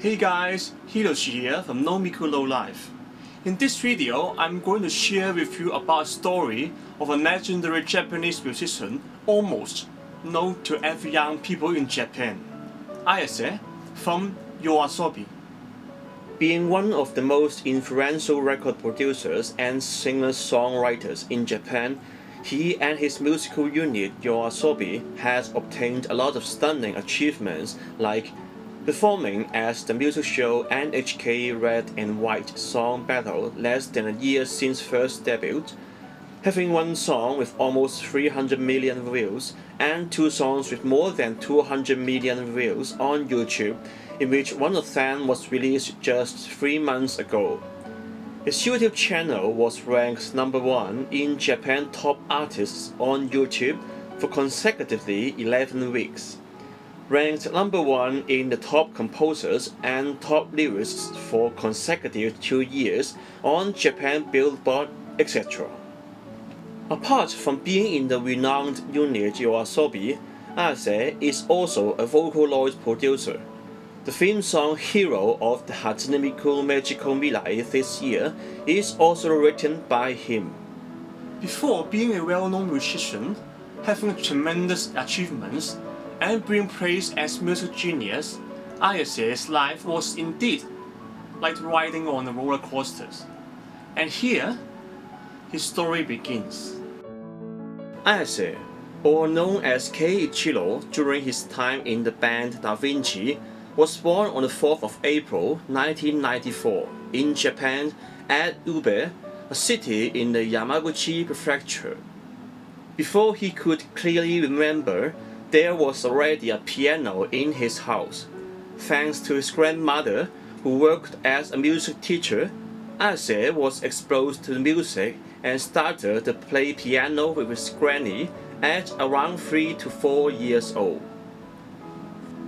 Hey guys, Hiroshi here from No Miku No Life. In this video, I'm going to share with you about a story of a legendary Japanese musician almost known to every young people in Japan, Ayase from YOASOBI. Being one of the most influential record producers and singer-songwriters in Japan, he and his musical unit YOASOBI has obtained a lot of stunning achievements like performing as the music show NHK Red and White Song Battle less than a year since first debut, having one song with almost 300 million views and two songs with more than 200 million views on YouTube, in which one of them was released just 3 months ago. His YouTube channel was ranked number 1 in Japan Top Artists on YouTube for consecutively 11 weeks. Ranked number 1 in the top composers and top lyrics for consecutive 2 years on Japan Billboard, etc. Apart from being in the renowned unit YOASOBI, Ayase is also a Vocaloid producer. The theme song Hero of the Hatsune Miku Magical Mirai this year is also written by him. Before being a well-known musician, having tremendous achievements, and being praised as music genius, Ayase's life was indeed like riding on a roller coaster. And here, his story begins. Ayase, or known as Kei Ichiro during his time in the band Da Vinci, was born on the 4th of April 1994 in Japan at Ube, a city in the Yamaguchi prefecture. Before he could clearly remember, there was already a piano in his house. Thanks to his grandmother, who worked as a music teacher, Ayase was exposed to music and started to play piano with his granny at around 3 to 4 years old.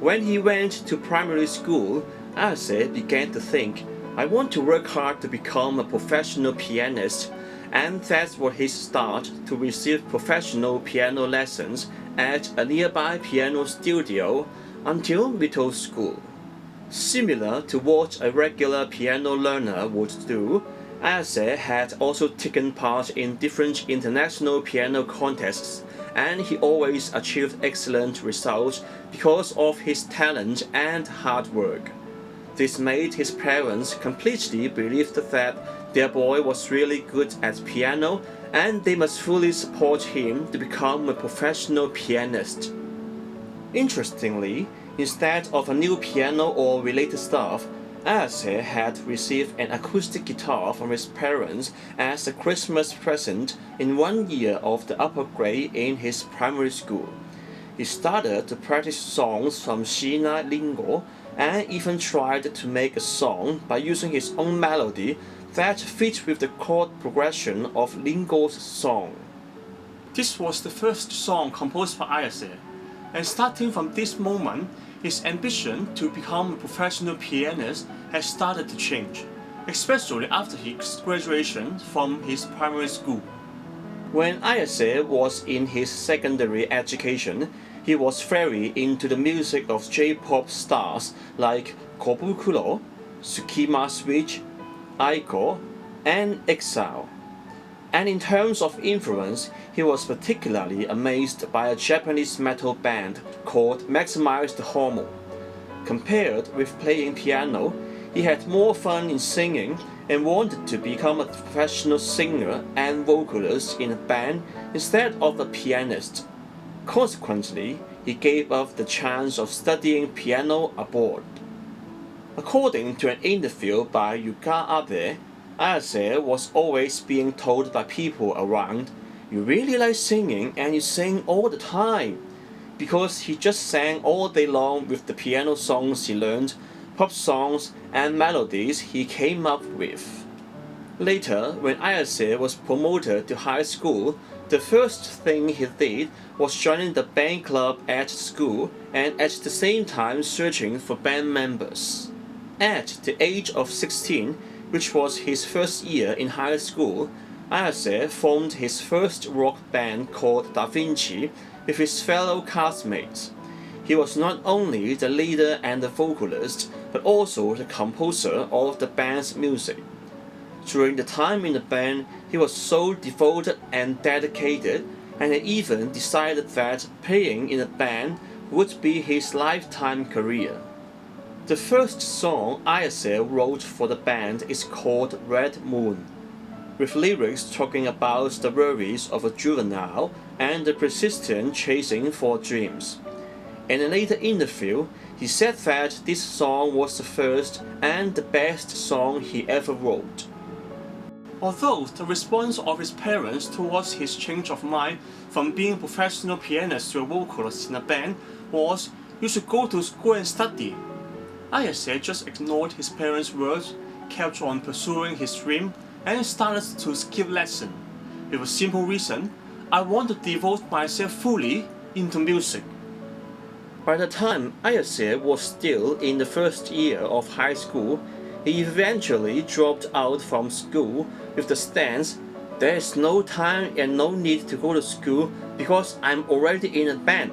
When he went to primary school, Ayase began to think, I want to work hard to become a professional pianist, and that's what he started to receive professional piano lessons at a nearby piano studio until middle school. Similar to what a regular piano learner would do, Ayase had also taken part in different international piano contests, and he always achieved excellent results because of his talent and hard work. This made his parents completely believe that their boy was really good at piano and they must fully support him to become a professional pianist. Interestingly, instead of a new piano or related stuff, Ayase had received an acoustic guitar from his parents as a Christmas present in 1 year of the upper grade in his primary school. He started to practice songs from Shina Lingo and even tried to make a song by using his own melody that fit with the chord progression of Lingo's song. This was the first song composed by Ayase, and starting from this moment, his ambition to become a professional pianist has started to change, especially after his graduation from his primary school. When Ayase was in his secondary education, he was very into the music of J-pop stars like Kobukuro, Tsukima Switch, Aiko, and EXILE. And in terms of influence, he was particularly amazed by a Japanese metal band called Maximize the Hormone. Compared with playing piano, he had more fun in singing and wanted to become a professional singer and vocalist in a band instead of a pianist. Consequently, he gave up the chance of studying piano abroad. According to an interview by Yuka Abe, Ayase was always being told by people around, "You really like singing and you sing all the time," because he just sang all day long with the piano songs he learned, pop songs, and melodies he came up with. Later, when Ayase was promoted to high school, the first thing he did was joining the band club at school and at the same time searching for band members. At the age of 16, which was his first year in high school, Ayase formed his first rock band called Da Vinci with his fellow classmates. He was not only the leader and the vocalist, but also the composer of the band's music. During the time in the band, he was so devoted and dedicated, and he even decided that playing in a band would be his lifetime career. The first song Ayase wrote for the band is called Red Moon, with lyrics talking about the worries of a juvenile and the persistent chasing for dreams. In a later interview, he said that this song was the first and the best song he ever wrote. Although the response of his parents towards his change of mind from being a professional pianist to a vocalist in a band was, "You should go to school and study," Ayase just ignored his parents' words, kept on pursuing his dream, and started to skip lessons, with a simple reason: "I want to devote myself fully into music." By the time Ayase was still in the first year of high school, he eventually dropped out from school with the stance, "There is no time and no need to go to school because I'm already in a band,"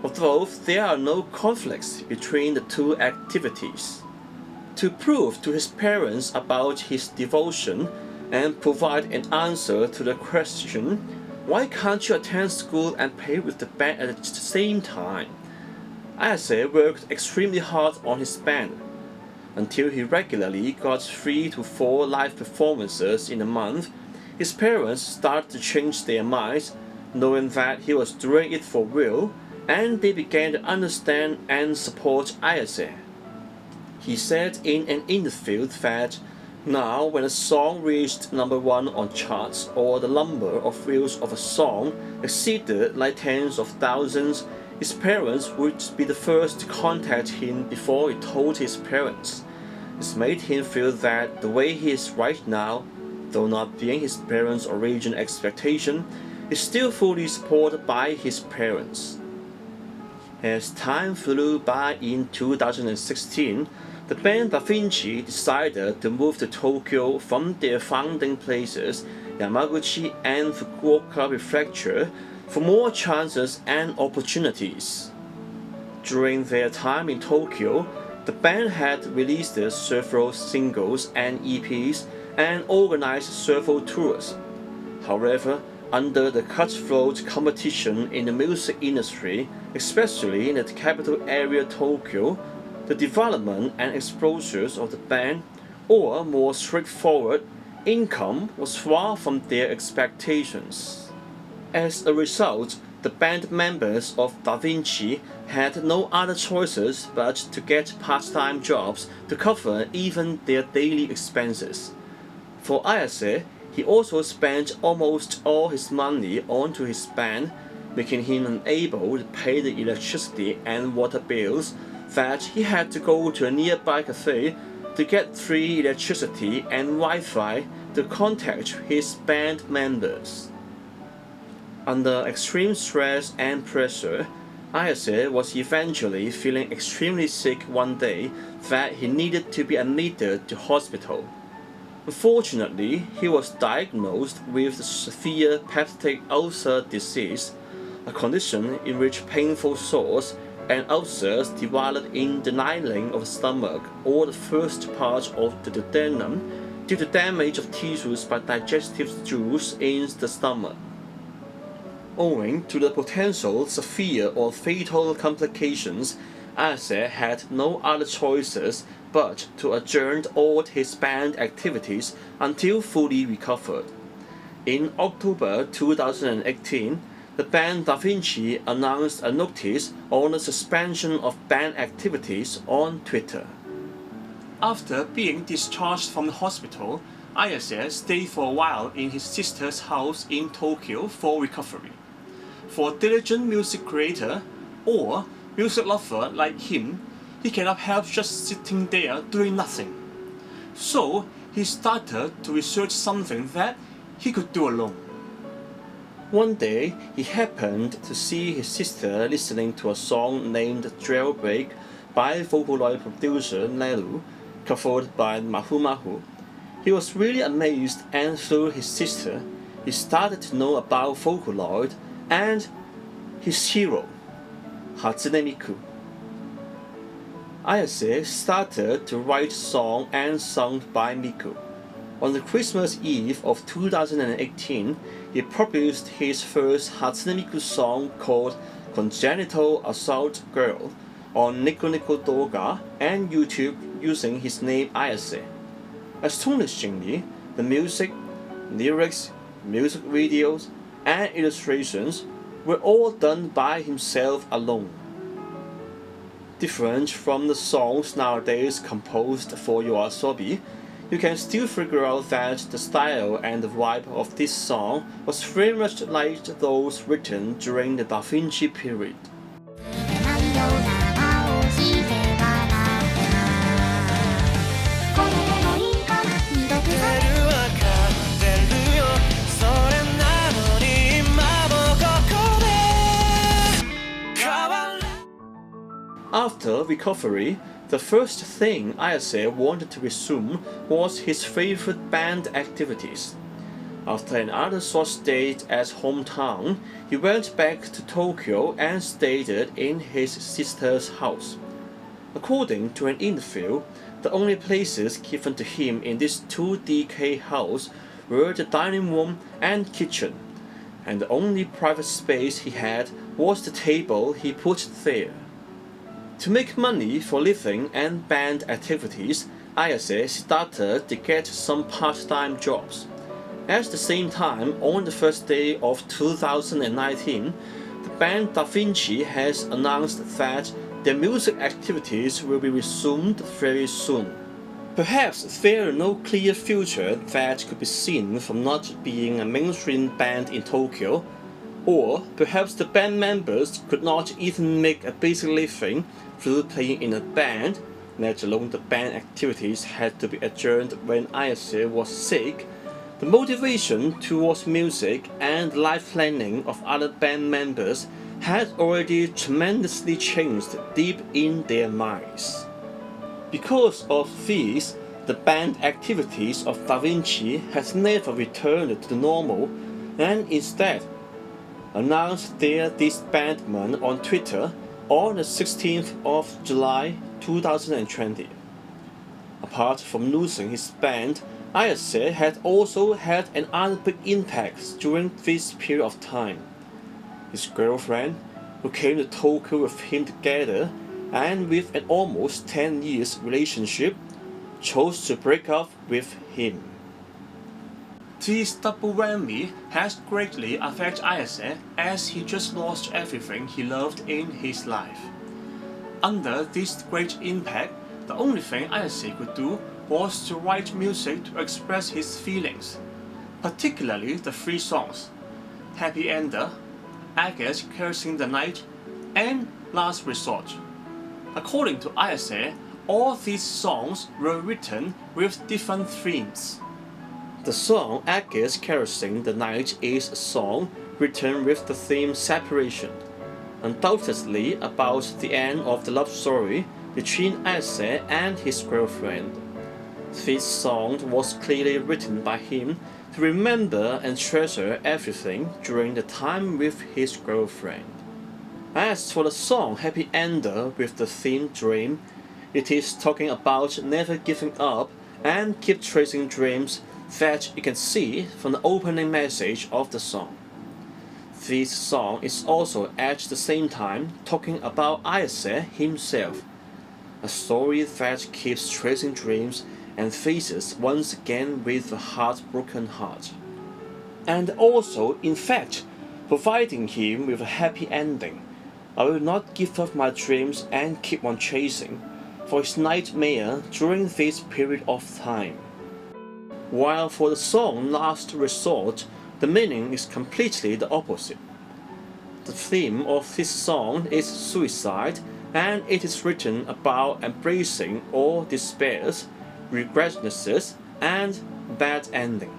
although there are no conflicts between the two activities. To prove to his parents about his devotion and provide an answer to the question, "Why can't you attend school and play with the band at the same time?" Ayase worked extremely hard on his band, until he regularly got 3 to 4 live performances in a month. His parents started to change their minds, knowing that he was doing it for real, and they began to understand and support Ayase. He said in an interview that now when a song reached #1 on charts or the number of views of a song exceeded like tens of thousands, his parents would be the first to contact him before he told his parents. This made him feel that the way he is right now, though not being his parents' original expectation, is still fully supported by his parents. As time flew by in 2016, the band Da Vinci decided to move to Tokyo from their founding places, Yamaguchi and Fukuoka Prefecture, for more chances and opportunities. During their time in Tokyo, the band had released several singles and EPs and organized several tours. However, under the cutthroat competition in the music industry, especially in the capital area Tokyo, the development and exposures of the band, or more straightforward, income was far from their expectations. As a result, the band members of Da Vinci had no other choices but to get part-time jobs to cover even their daily expenses. For Ayase, he also spent almost all his money onto his band, making him unable to pay the electricity and water bills, that he had to go to a nearby cafe to get free electricity and Wi-Fi to contact his band members. Under extreme stress and pressure, Ayase was eventually feeling extremely sick one day that he needed to be admitted to hospital. Unfortunately, he was diagnosed with severe peptic ulcer disease, a condition in which painful sores and ulcers develop in the lining of the stomach or the first part of the duodenum due to damage of tissues by digestive stools in the stomach. Owing to the potential severe or fatal complications, Ayase had no other choices but to adjourn all his band activities until fully recovered. In October 2018, the band Da Vinci announced a notice on the suspension of band activities on Twitter. After being discharged from the hospital, Ayase stayed for a while in his sister's house in Tokyo for recovery. For a diligent music creator or music lover like him, he cannot help just sitting there doing nothing. So he started to research something that he could do alone. One day, he happened to see his sister listening to a song named Jailbreak by Vocaloid producer Nelu, covered by Mahu Mahu. He was really amazed, and through his sister, he started to know about Vocaloid and his hero, Hatsune Miku. Ayase started to write songs and sung by Miku. On the Christmas Eve of 2018, he published his first Hatsune Miku song called Congenital Assault Girl on Nico Nico Doga and YouTube using his name Ayase. Astonishingly, the music, lyrics, music videos, and illustrations were all done by himself alone. Different from the songs nowadays composed for YOASOBI, you can still figure out that the style and the vibe of this song was very much like those written during the Da Vinci period. After recovery, the first thing Ayase wanted to resume was his favorite band activities. After another short stay at hometown, he went back to Tokyo and stayed in his sister's house. According to an interview, the only places given to him in this 2DK house were the dining room and kitchen, and the only private space he had was the table he put there. To make money for living and band activities, Ayase started to get some part-time jobs. At the same time, on the first day of 2019, the band Da Vinci has announced that their music activities will be resumed very soon. Perhaps there is no clear future that could be seen from not being a mainstream band in Tokyo, or perhaps the band members could not even make a basic living through playing in a band, let alone the band activities had to be adjourned when Ayase was sick. The motivation towards music and life planning of other band members had already tremendously changed deep in their minds. Because of this, the band activities of Da Vinci has never returned to normal and instead announced their disbandment on Twitter on the 16th of July 2020. Apart from losing his band, Ayase had also had another big impact during this period of time. His girlfriend, who came to Tokyo with him together and with an almost 10 years relationship, chose to break up with him. This double whammy has greatly affected Ayase as he just lost everything he loved in his life. Under this great impact, the only thing Ayase could do was to write music to express his feelings, particularly the three songs: Happy Ender, Ayase Cursing the Night, and Last Resort. According to Ayase, all these songs were written with different themes. The song Ayase Cursing the Night is a song written with the theme separation, undoubtedly about the end of the love story between Ayase and his girlfriend. This song was clearly written by him to remember and treasure everything during the time with his girlfriend. As for the song Happy Ender with the theme Dream, it is talking about never giving up and keep chasing dreams that you can see from the opening message of the song. This song is also at the same time talking about Ayase himself, a story that keeps chasing dreams and faces once again with a heartbroken heart, and also in fact providing him with a happy ending. I will not give up my dreams and keep on chasing for his nightmare during this period of time. While for the song Last Resort, the meaning is completely the opposite. The theme of this song is suicide, and it is written about embracing all despairs, regretnesses, and bad ending.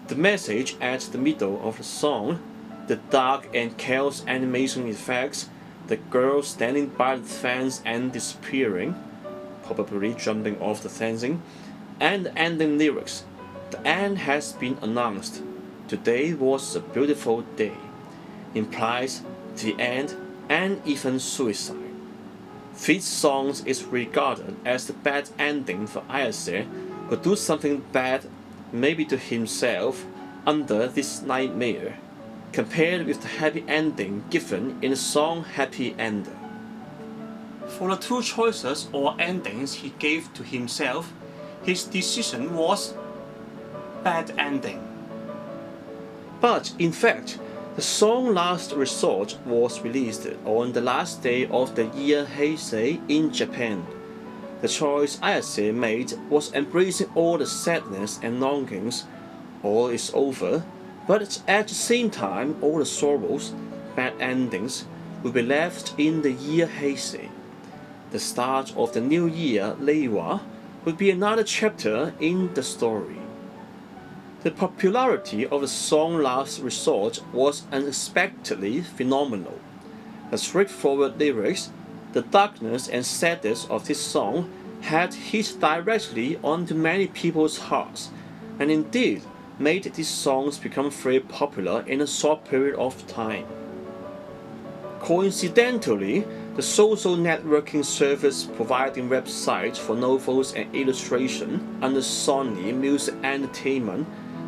The message at the middle of the song, the dark and chaos animation effects, the girl standing by the fence and disappearing, probably jumping off the fencing, and the ending lyrics, the end has been announced. Today was a beautiful day, implies the end and even suicide. This song is regarded as the bad ending for Ayase, who do something bad, maybe to himself, under this nightmare, compared with the happy ending given in the song Happy Ending. For the two choices or endings he gave to himself, his decision was bad ending. But in fact, the song Last Resort was released on the last day of the year Heisei in Japan. The choice Ayase made was embracing all the sadness and longings. All is over, but at the same time all the sorrows, bad endings, will be left in the year Heisei. The start of the new year Reiwa will be another chapter in the story. The popularity of the song Last Resort was unexpectedly phenomenal. The straightforward lyrics, the darkness and sadness of this song had hit directly onto many people's hearts, and indeed made these songs become very popular in a short period of time. Coincidentally, the social networking service providing websites for novels and illustration under Sony Music Entertainment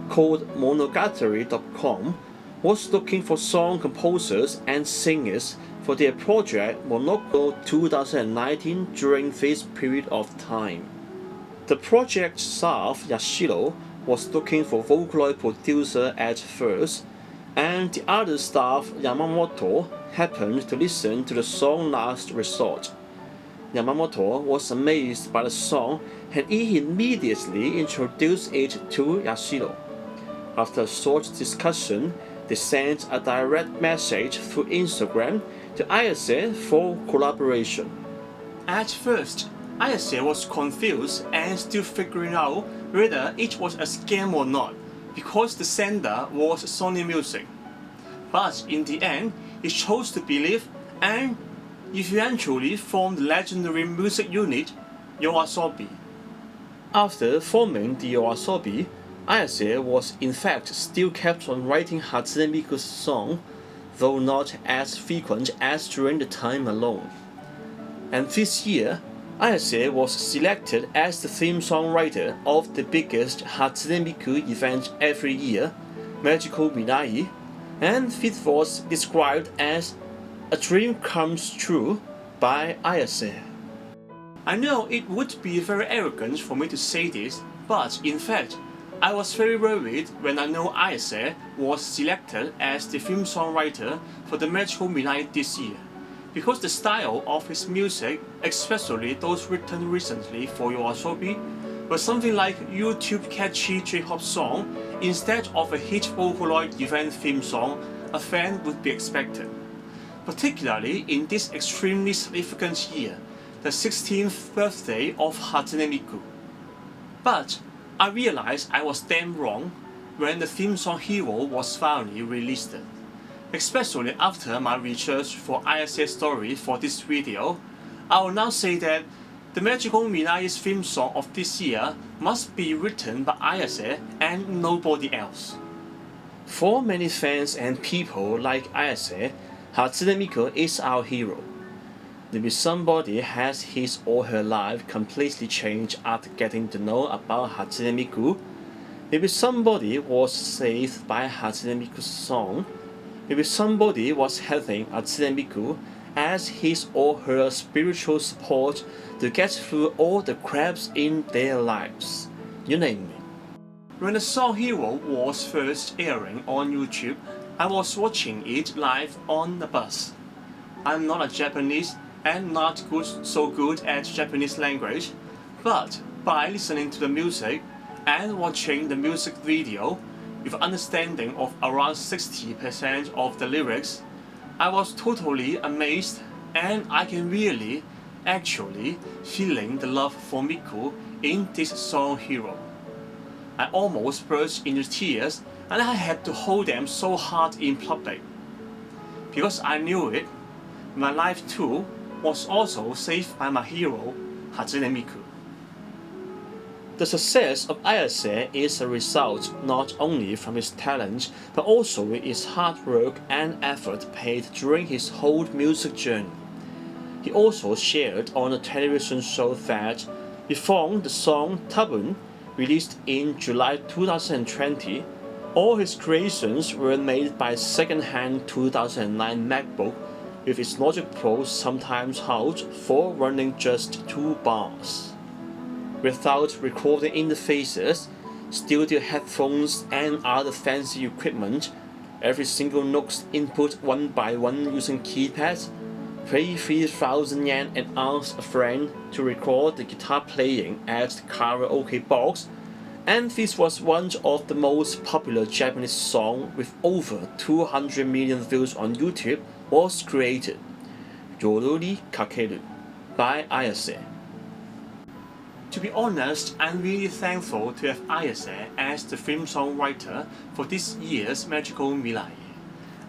called Monogatari.com was looking for song composers and singers for their project Monoko 2019 during this period of time. The project staff Yashiro was looking for Vocaloid producer at first, and the other staff Yamamoto happened to listen to the song Last Resort. Yamamoto was amazed by the song and he immediately introduced it to Yashiro. After a short discussion, they sent a direct message through Instagram to Ayase for collaboration. At first, Ayase was confused and still figuring out whether it was a scam or not, because the sender was Sony Music. But in the end, he chose to believe and eventually formed the legendary music unit YOASOBI. After forming the YOASOBI, Ayase was in fact still kept on writing Hatsune Miku's song, though not as frequent as during the time alone. And this year, Ayase was selected as the theme songwriter of the biggest Hatsune Miku event every year, Magical Mirai, and this was described as a dream comes true by Ayase. I know it would be very arrogant for me to say this, but in fact, I was very worried when I know Ayase was selected as the theme songwriter for the Magical Mirai this year, because the style of his music, especially those written recently for YOASOBI, was something like YouTube catchy J-hop song instead of a hit Vocaloid event theme song a fan would be expected. Particularly in this extremely significant year, the 16th birthday of Hatsune Miku. But I realized I was damn wrong when the theme song Hero was finally released. Especially after my research for Ayase's story for this video, I will now say that the Magical Mirai's theme song of this year must be written by Ayase and nobody else. For many fans and people like Ayase, Hatsune Miku is our hero. Maybe somebody has his or her life completely changed after getting to know about Hatsune Miku. Maybe somebody was saved by Hatsune Miku's song. Maybe somebody was having Hatsune Miku as his or her spiritual support to get through all the cracks in their lives. You name it. When the song Hero was first airing on YouTube, I was watching it live on the bus. I'm not a Japanese and not so good at Japanese language, but by listening to the music and watching the music video with understanding of around 60% of the lyrics, I was totally amazed and I can really, actually feeling the love for Miku in this song Hero. I almost burst into tears and I had to hold them so hard in public. Because I knew it, my life too was also saved by my hero, Hatsune Miku. The success of Ayase is a result not only from his talent, but also his hard work and effort paid during his whole music journey. He also shared on a television show that before the song Tabun, released in July 2020, all his creations were made by second-hand 2009 MacBook with its Logic Pro sometimes held for running just 2 bars. Without recording interfaces, studio headphones and other fancy equipment, every single note's input one by one using keypads, pay 3,000 yen and ask a friend to record the guitar playing at the karaoke box, and this was one of the most popular Japanese songs with over 200 million views on YouTube was created, Yorori Kakeru by Ayase. To be honest, I'm really thankful to have Ayase as the theme song writer for this year's Magical Mirai,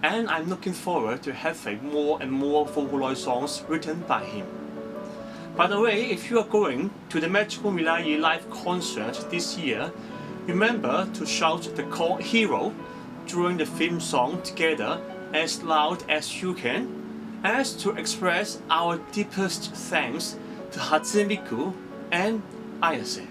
and I'm looking forward to having more and more Vocaloid songs written by him. By the way, if you are going to the Magical Mirai live concert this year, remember to shout the chord Hero during the theme song together as loud as you can, as to express our deepest thanks to Hatsune Miku and Ayase.